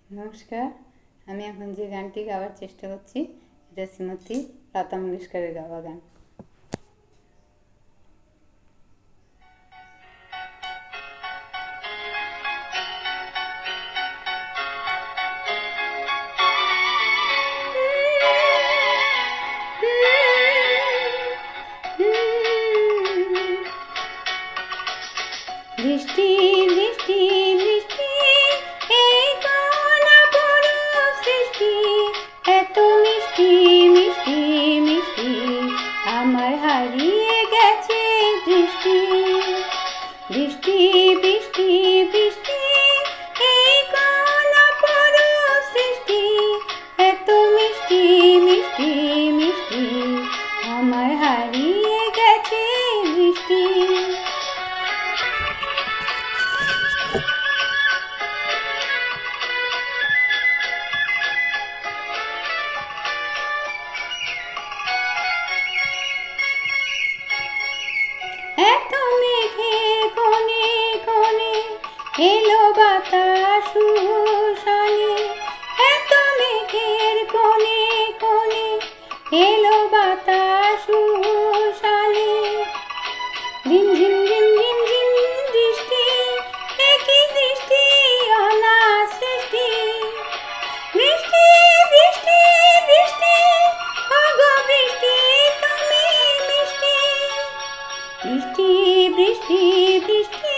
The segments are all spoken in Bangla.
নমস্কার। আমি এখন যে গানটি গাওয়ার চেষ্টা করছি এটা শ্রীমতী লতা মঙ্গেশকরের গাওয়া গান। বৃষ্টি বৃষ্টি বৃষ্টি এই কোন অপরূপ সৃষ্টি, এত মিষ্টি মিষ্টি মিষ্টি আমার হারিয়ে গেছে দৃষ্টি। বৃষ্টি বৃষ্টি বৃষ্টি এই কোন অপরূপ সৃষ্টি, এত মিষ্টি মিষ্টি মিষ্টি আমার হারিয়ে গেছে দৃষ্টি। এত মেঘের কোণে কোণে এলো বাতাস সুশানে, এত মেঘের কোণে কোণে এলো বাতাস সুশানে। ঝিমঝিম ঝিমঝিম ঝিম বৃষ্টি, একই দৃষ্টি অনাথ সৃষ্টি। বৃষ্টি বৃষ্টি বৃষ্টি ওগো বৃষ্টি তুমি মিষ্টি। বৃষ্টি বৃষ্টি বৃষ্টি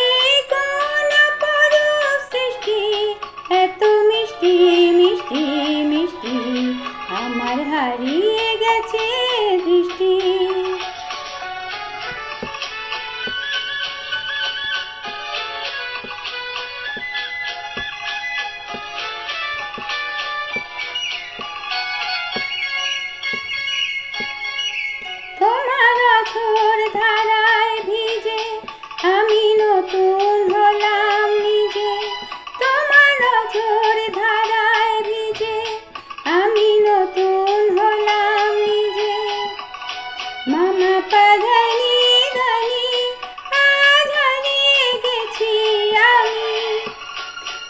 এই কোন অপরূপ সৃষ্টি, এত মিষ্টি মিষ্টি মিষ্টি আমার হারিয়ে গেছে দৃষ্টি। তোমার অঝোর ধারায় ভিজে আমি নতুন হলাম নিজে। তোমার অঝোর ধারায় ভিজে আমি নতুন হলাম নিজে। মামা পাধানি ধানি আজ হারিয়ে গেছি আমি।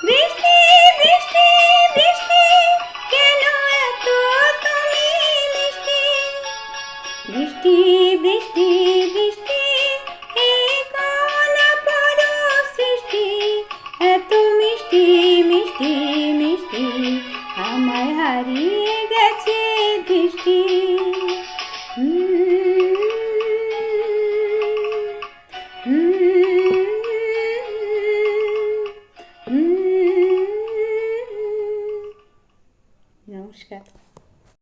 বৃষ্টি বৃষ্টি বৃষ্টি কেন এত তুমি মিষ্টি। বৃষ্টি বৃষ্টি বৃষ্টি এই কোন অপরূপ সৃষ্টি, এত মিষ্টি মিষ্টি মিষ্টি আমায় হারিয়ে গেছে দৃষ্টি। নমস্কার।